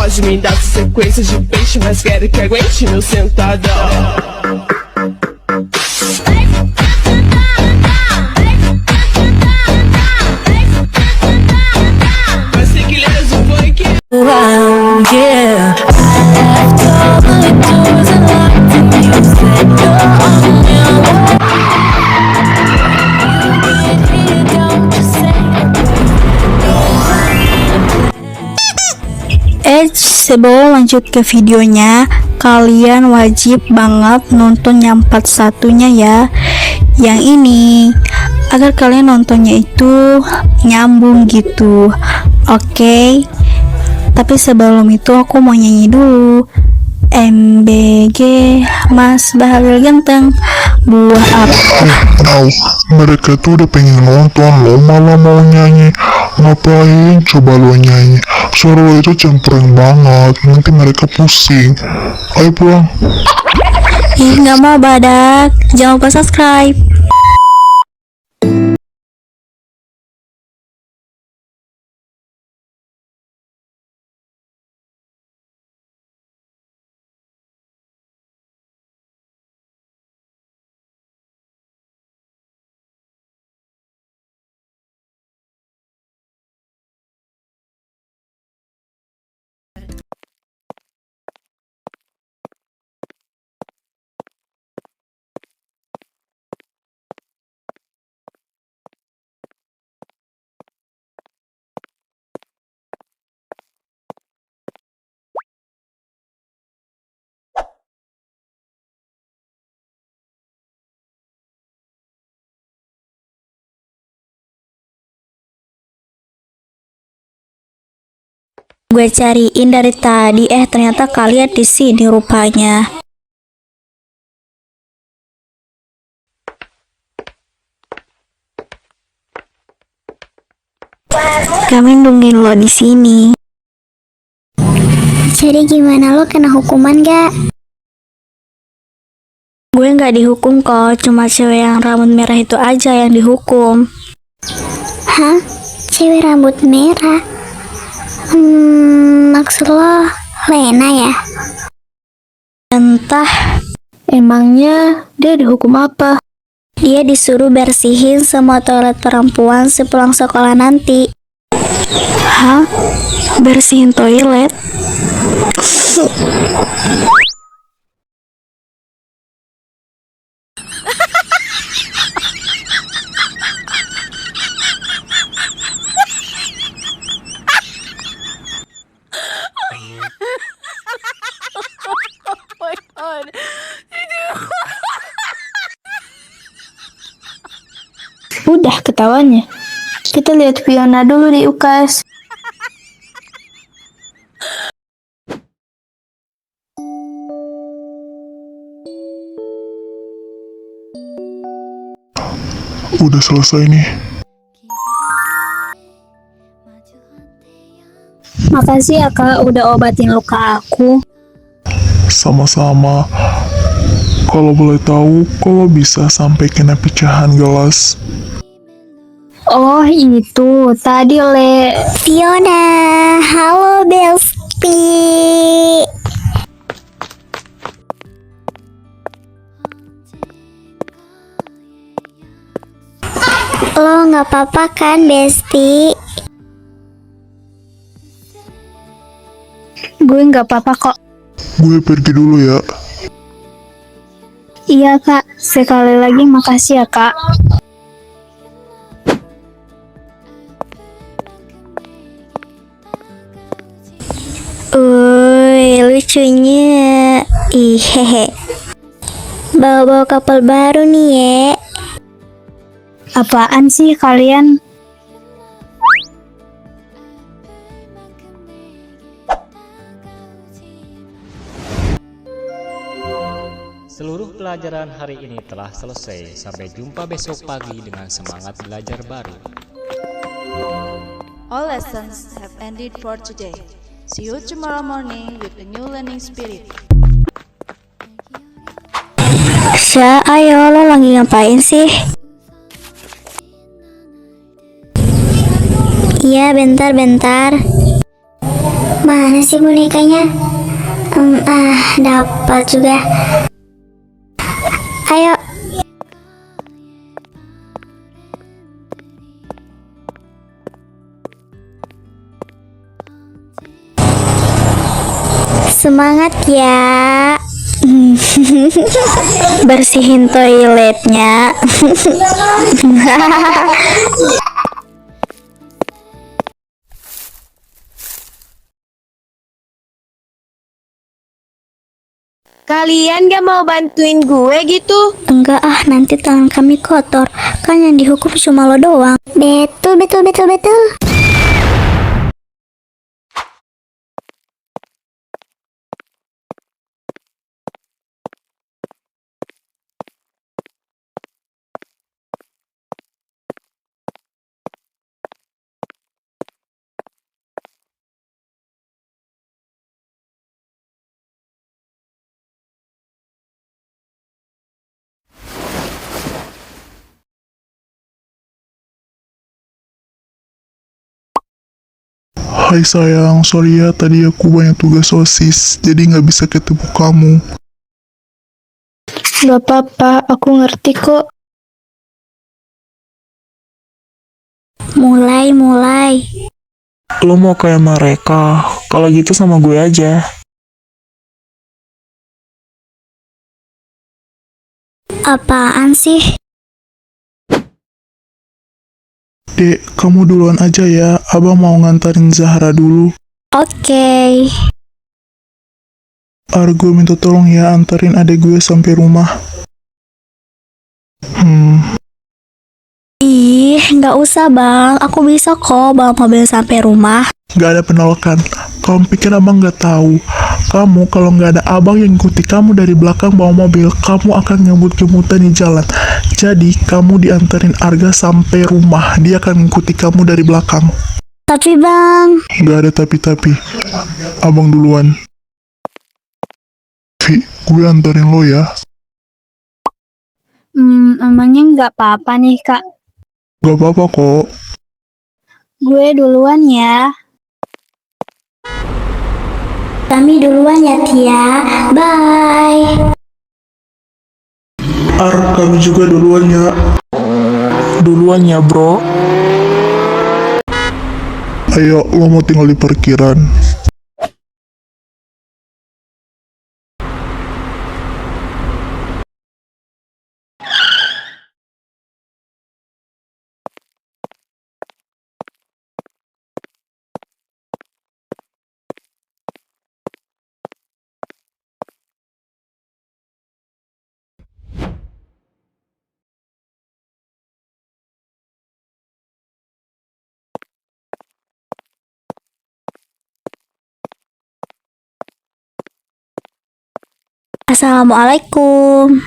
Pode me dar sequência de peixe, mas quero que aguente meu sentadão. Mas sei que ele é o funk. Yeah, I left all the doors unlocked and you said you're on your way. Don't you say sebelum lanjut ke videonya, kalian wajib banget nonton yang part satunya ya, yang ini, agar kalian nontonnya itu nyambung gitu. Oke. Tapi sebelum itu aku mau nyanyi dulu. MBG Mas Bahagia Ganteng, buah apa? Mereka tuh udah pengen nonton, lo malah mau nyanyi. Ngapain coba lo nyanyi? Suara lo itu cempreng banget, nanti mereka pusing. Ayo pulang. Ih, nggak mau badak. Jangan lupa subscribe. Gue cariin dari tadi, ternyata kalian di sini rupanya. Kami nungguin lo di sini. Jadi gimana, lo kena hukuman gak? Gue nggak dihukum kok, cuma cewek yang rambut merah itu aja yang dihukum. Hah? Cewek rambut merah? Maksud lo Lena ya? Entah, Emangnya dia dihukum apa? dia disuruh bersihin semua toilet perempuan sepulang sekolah nanti. Hah? Bersihin toilet? Udah ketawanya. Kita lihat Fiona dulu di UKS. Udah selesai nih. Makasih ya kak, udah obatin luka aku. Sama-sama. Kalau boleh tahu, kalau bisa sampai kena pecahan gelas. Oh itu, tadi oleh Fiona, halo Belsti. lo nggak apa-apa kan, Besti? Gue nggak apa-apa kok. Gue pergi dulu ya. Iya kak, sekali lagi makasih ya kak. Lucunya. Hehe. Bawa-bawa kapal baru nih ya. Apaan sih kalian? Seluruh pelajaran hari ini telah selesai. Sampai jumpa besok pagi dengan semangat belajar baru. All lessons have ended for today. See you tomorrow morning with a new learning spirit. Sya, ayo, lo lagi ngapain sih? Iya, bentar-bentar. Mana sih bonekanya? Dapat juga. Ayo. Semangat ya. Bersihin toiletnya. Kalian gak mau bantuin gue gitu? Enggak ah, nanti tangan kami kotor. Kan yang dihukum cuma lo doang. Betul, betul, betul, betul. Hai sayang, sorry ya tadi aku banyak tugas OSIS, jadi nggak bisa ketemu kamu. Gak apa-apa, aku ngerti kok. Mulai. Lo mau kayak mereka? Kalau gitu sama gue aja. Apaan sih? Dek, kamu duluan aja ya, abang mau ngantarin Zahra dulu. Oke. Argo minta tolong ya antarin adek gue sampai rumah. Ih, nggak usah bang. Aku bisa kok bawa mobil sampai rumah. Gak ada penolakan. Kamu pikir abang gak tahu? Kamu kalau nggak ada abang yang ikuti kamu dari belakang bawa mobil, kamu akan ngebut-ngebutan di jalan. Jadi kamu diantarin Arga sampai rumah, dia akan ngikuti kamu dari belakang. Tapi bang, Gak ada tapi-tapi. Abang duluan. Vi, gue antarin lo ya. Emangnya nggak apa-apa nih kak. Gak apa-apa kok. Gue duluan ya. kami duluan ya Tia. Bye. Kami juga duluan ya. Duluan ya, bro. Ayo, lo mau tinggal di parkiran. Assalamualaikum.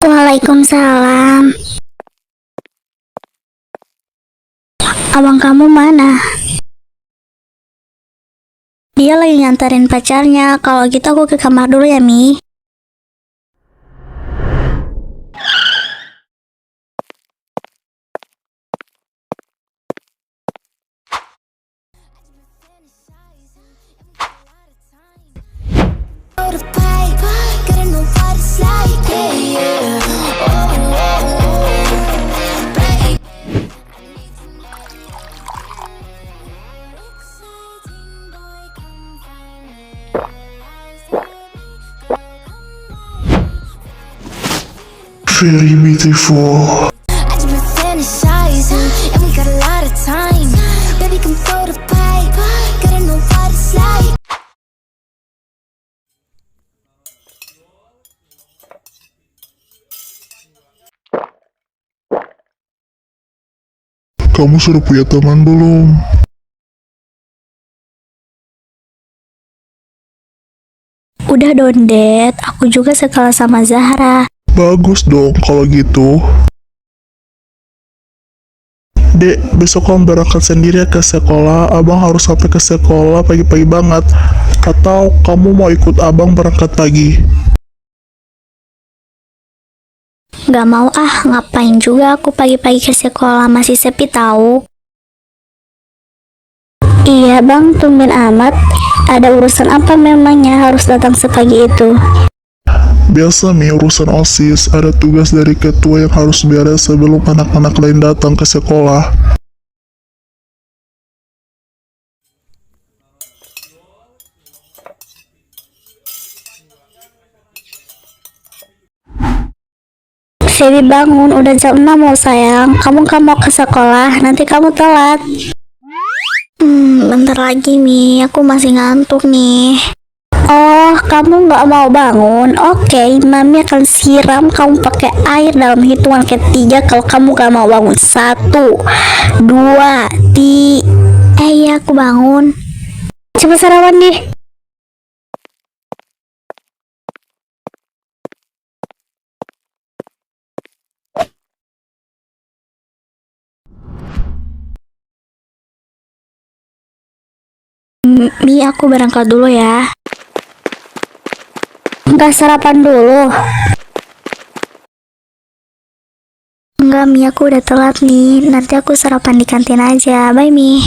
Waalaikumsalam. Abang kamu mana? Dia lagi nganterin pacarnya. Kalau gitu aku ke kamar dulu ya, Mi. Very beautiful. I just been fantasizing, and we got a lot of time. Baby, come throw the pipe. Gotta know what it's like. Kamu sudah punya teman belum? Udah dong, Dad. Aku juga sekelas sama Zahra. Bagus dong kalau gitu. Dek, besok kamu berangkat sendiri ke sekolah. Abang harus sampai ke sekolah pagi-pagi banget. Atau kamu mau ikut abang berangkat pagi? Gak mau ah, ngapain juga aku pagi-pagi ke sekolah, masih sepi tahu. Iya bang, tumben amat. Ada urusan apa memangnya harus datang sepagi itu? Biasa Mi, urusan OSIS, ada tugas dari ketua yang harus beres sebelum anak-anak lain datang ke sekolah. Shelly bangun, udah jam 6 loh sayang. Kamu kan mau ke sekolah, nanti kamu telat. Bentar lagi Mi, aku masih ngantuk nih. Oh, kamu nggak mau bangun? Oke, Mami akan siram kamu pakai air dalam hitungan ketiga kalau kamu nggak mau bangun. 1, 2, 3. Iya, aku bangun. Coba sarapan deh. Mi, aku berangkat dulu ya. Enggak sarapan dulu. Enggak Mi, aku udah telat nih. Nanti aku sarapan di kantin aja. Bye Mi.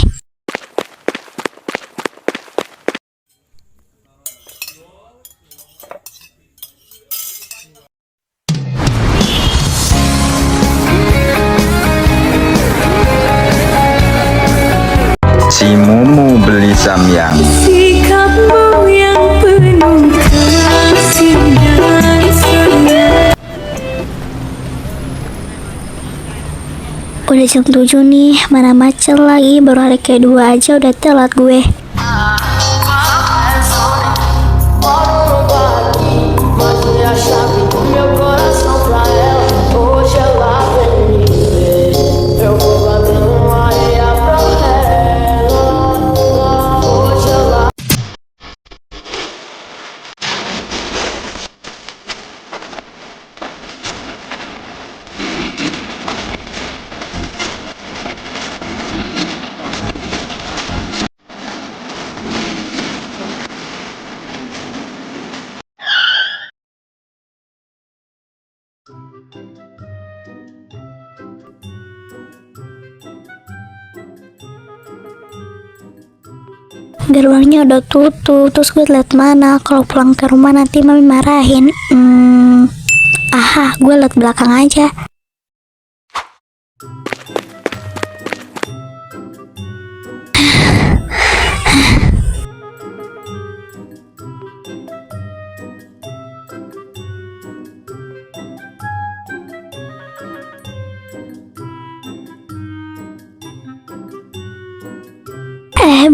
Si Mumu beli samyang. Sikapmu yang penuh kasih dan sayang. Udah jam 7 nih, mana macet lagi. Baru hari kedua aja udah telat gue. Gerbangnya udah tutup, terus gue liat mana? Kalau pulang ke rumah nanti Mami marahin. Gue liat belakang aja.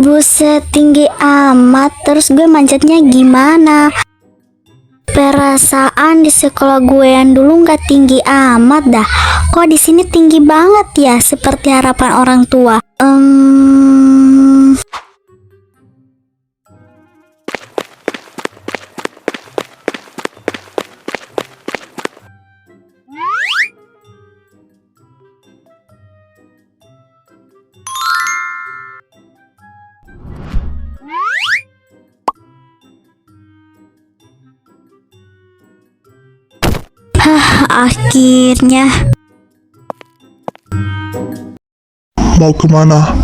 Buset, tinggi amat. Terus gue manjatnya gimana? Perasaan di sekolah gue yang dulu nggak tinggi amat dah. Kok di sini tinggi banget ya, seperti harapan orang tua. Akhirnya. Mau kemana?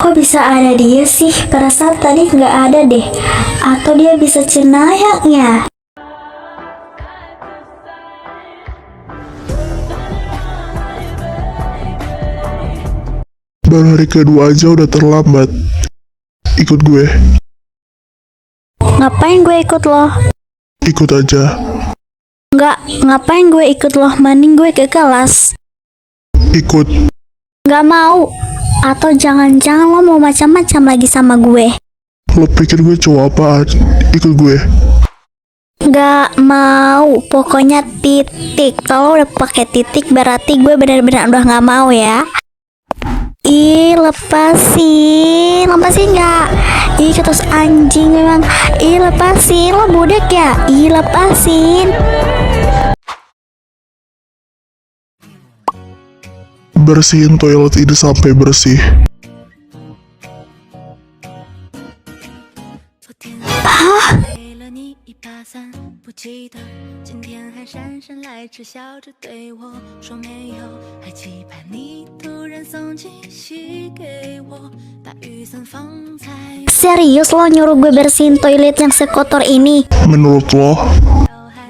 Kok bisa ada dia sih? Perasaan tadi nggak ada deh. Atau dia bisa cenayaknya? Baru hari kedua aja udah terlambat. Ikut gue. Ngapain gue ikut lo? Ikut aja. Nggak, ngapain gue ikut lo? Mending gue ke kelas. Ikut. Nggak mau. Atau jangan-jangan lo mau macam-macam lagi sama gue? Lo pikir gue cowok apaan? Ikut gue. Nggak mau. Pokoknya titik. Kalau udah pakai titik berarti gue benar-benar udah nggak mau ya. Ih, lepasin nggak? Ih, ketus anjing memang. Ih, lepasin, lo budak ya? Ih, lepasin. Bersihin toilet ini sampai bersih. Hah? 了你一把伞，不记得今天还姗姗来迟笑着对我说没有，还期盼你突然送惊喜给我，把雨伞放在 Serius lo nyuruh gue bersihin toilet yang sekotor ini? Menurut lo?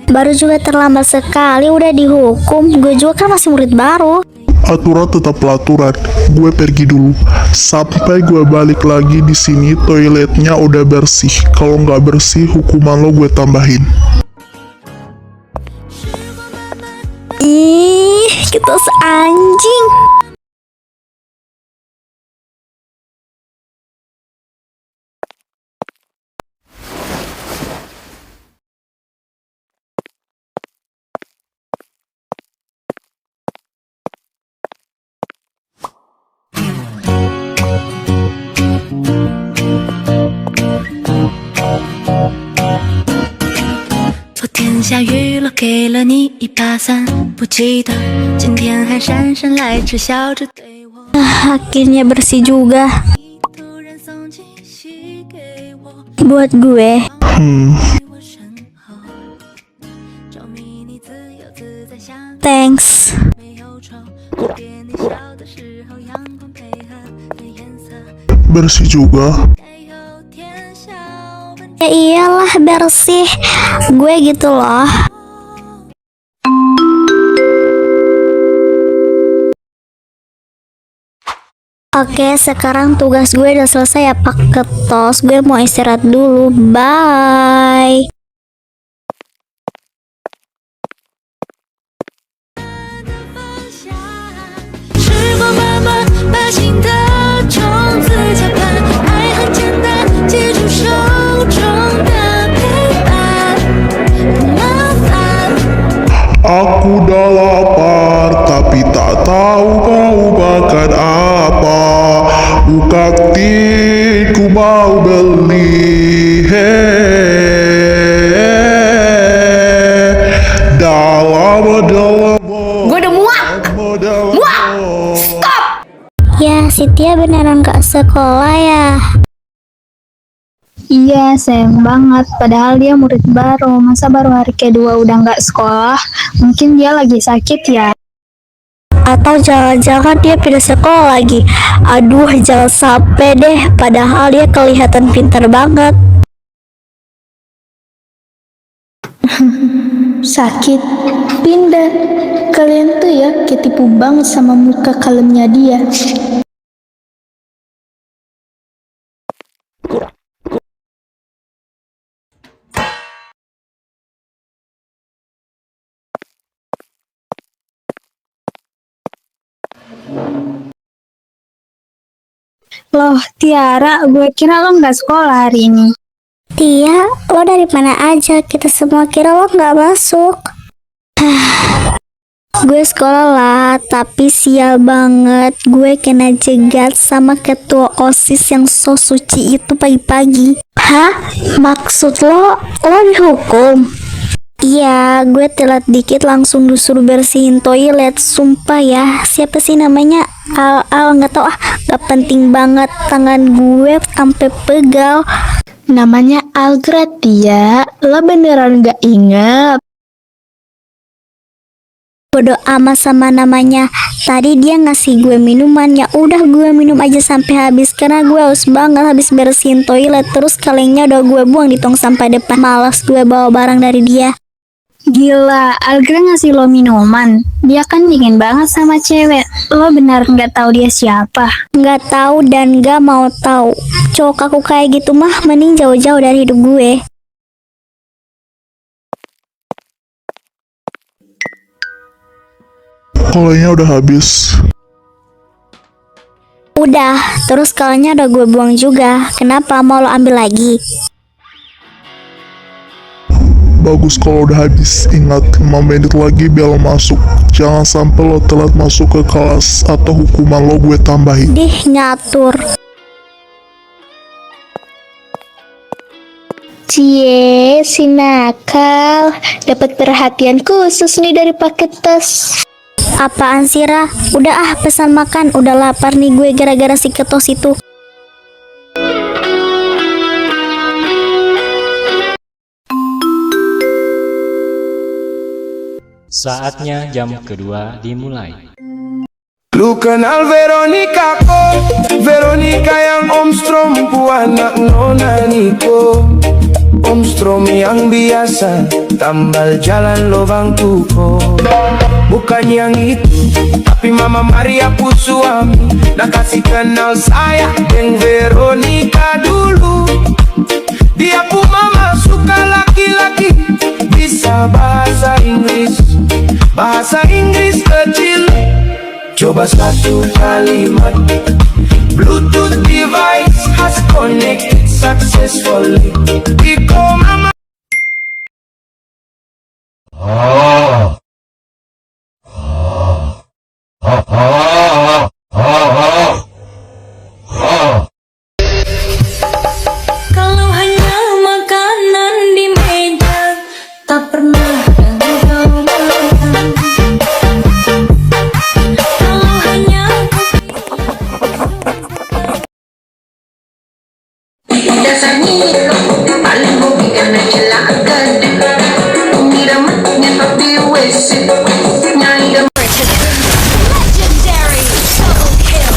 Baru juga terlambat sekali udah dihukum. Gue juga kan masih murid baru. Aturan tetaplah aturan. Gue pergi dulu. Sampai gue balik lagi di sini toiletnya udah bersih. Kalau nggak bersih, hukuman lo gue tambahin. Ih, kita seanjing.下雨了，给了你一把伞，不记得今天还姗姗来迟笑着对我。Akhirnya bersih juga buat gue. Thanks. Bersih juga. Ya iyalah bersih. Gue gitu loh. Oke, sekarang tugas gue udah selesai ya Pak Ketos. Gue mau istirahat dulu. Bye. Aku udah lapar, tapi tak tahu mau makan apa. Bukaktiku mau beli. Dalam. Gue udah muak. Stop. Ya, si Tia beneran gak sekolah ya. Iya, sayang banget. Padahal dia murid baru. Masa baru hari kedua udah nggak sekolah? Mungkin dia lagi sakit ya. Atau jangan-jangan dia pindah sekolah lagi. Aduh, jangan sampai deh. Padahal dia kelihatan pintar banget. Sakit, pindah. Kalian tuh ya ketipu banget sama muka kalemnya dia. Loh, Tiara, gue kira lo nggak sekolah hari ini. Tia, lo dari mana aja? Kita semua kira lo nggak masuk. Gue sekolah lah, tapi sial banget. Gue kena jegat sama ketua OSIS yang so suci itu pagi-pagi. Hah? Maksud lo dihukum? Iya, gue telat dikit langsung disuruh bersihin toilet. Sumpah ya, siapa sih namanya? Al nggak tau ah, nggak penting banget. Tangan gue sampai pegal. Namanya Algrat ya. Lo beneran nggak inget? Bodoh amat sama namanya. Tadi dia ngasih gue minuman, ya udah gue minum aja sampai habis karena gue haus banget habis bersihin toilet. Terus kalengnya udah gue buang di tong sampah depan. Malas gue bawa barang dari dia. Gila, Algra ngasih lo minuman. Dia kan dingin banget sama cewek. Lo benar nggak tahu dia siapa? Nggak tahu dan nggak mau tahu. Cowok aku kayak gitu mah mending jauh-jauh dari hidup gue. Kolenya udah habis. Udah, terus kalengnya udah gue buang juga. Kenapa, mau lo ambil lagi? Bagus kalau udah habis. Ingat, 5 menit lagi bel masuk. Jangan sampai lo telat masuk ke kelas atau hukuman lo gue tambahin. Dih, nyatur. Cie, si nakal. Dapat perhatian khusus nih dari paket tes. Apaan sih, Ra? Udah ah, pesan makan. Udah lapar nih gue gara-gara si Ketos itu. Saatnya jam kedua dimulai. Lu kenal Veronica kok? Veronica yang Om Strom anak Nona Niko. Om Strom yang biasa tambal jalan lubang tuko. Bukan yang itu, tapi Mama Maria pu suami nak kasih kenal saya dengan Veronica dulu. Dia pu mama suka laki-laki bisa bahasa Inggris kecil. Coba satu kalimat. Bluetooth device has connected successfully. Iko mama. Kalau hanya makanan di meja, tak pernah engkau makan. Kalau hanya dasar Nilo, paling hobi karena celaka. Mira matnya tapi wes nyai dan legendary double kill.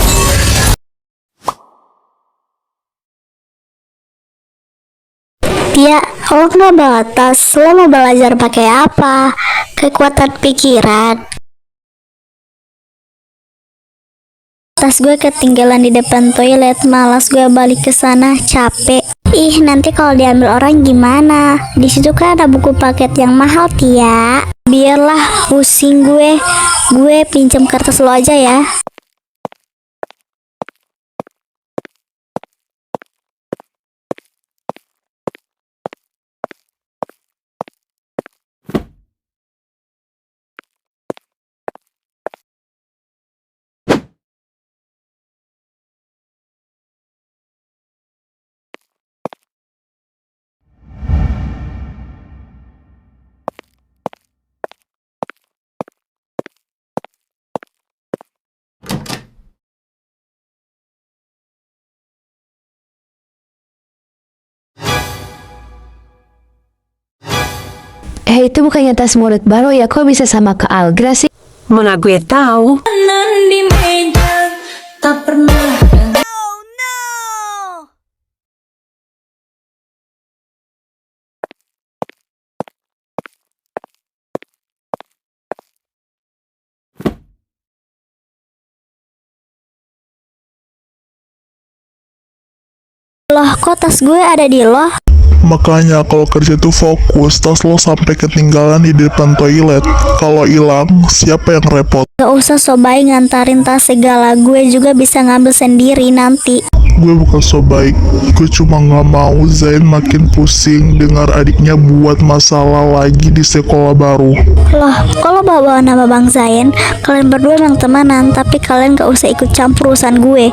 Tia, lo nggak bawa tas, lo mau belajar pakai apa? Kekuatan pikiran. Tas gue ketinggalan di depan toilet, malas gue balik ke sana, capek. Ih, nanti kalau diambil orang gimana? Di situ kan ada buku paket yang mahal, Tia. Biarlah, pusing gue. Gue pinjam kertas lo aja ya. Hei, itu bukannya tas murid baru ya? Kok bisa sama ke Algra sih? Mana gue tahu. Makanan di meja, tak pernah. Loh, kok tas gue ada di lo? Makanya kalau kerja tuh fokus, tas lo sampai ketinggalan di depan toilet. Kalau hilang, siapa yang repot? Gak usah sobai ngantarin tas segala, gue juga bisa ngambil sendiri nanti. Gue bukan so baik, gue cuma gak mau Zain makin pusing dengar adiknya buat masalah lagi di sekolah baru. Loh, kalau bawa nama Bang Zain, kalian berdua memang temanan, tapi kalian gak usah ikut campur urusan gue.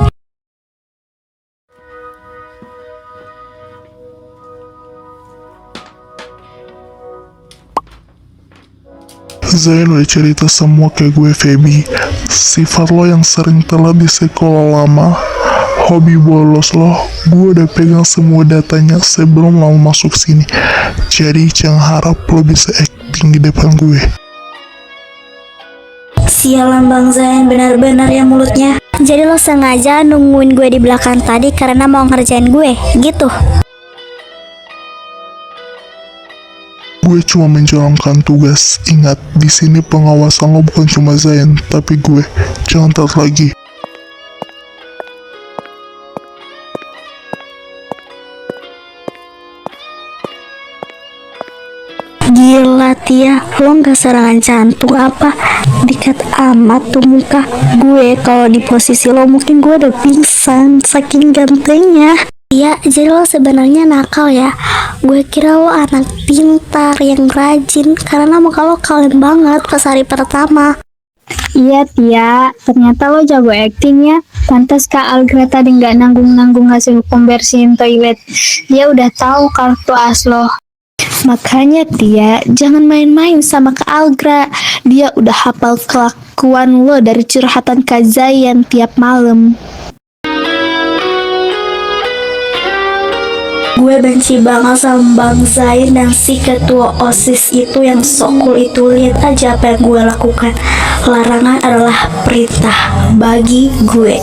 Zain udah cerita semua ke gue, Feby. Sifat lo yang sering telat di sekolah lama, hobi bolos lo, gue udah pegang semua datanya sebelum lo masuk sini. Jadi jangan harap lo bisa acting di depan gue. Sialan Bang Zain, benar-benar ya mulutnya. Jadi lo sengaja nungguin gue di belakang tadi karena mau ngerjain gue, gitu? Gue cuma menjalankan tugas. Ingat, di sini pengawasan lo bukan cuma Zain, tapi gue. Jangan telat lagi. Gila Tia, lo gak serangan jantung apa? Dikat amat tuh muka. Gue kalau di posisi lo mungkin gue udah pingsan saking gantengnya. Iya, jadi lo sebenarnya nakal ya. Gue kira lo anak pintar yang rajin, karena muka lo kalem banget pas hari pertama. Iya Tia, ternyata lo jago acting ya. Pantas Kak Algra tadi nggak nanggung-nanggung hasil pembersihin toilet. Dia udah tahu kartu as lo. Makanya Tia, jangan main-main sama Kak Algra. Dia udah hafal kelakuan lo dari curhatan Kak Zayan tiap malam. Gue benci banget sama Bang Zain dan si ketua OSIS itu yang sok cool itu. Lihat aja apa yang gue lakukan. Larangan adalah perintah bagi gue.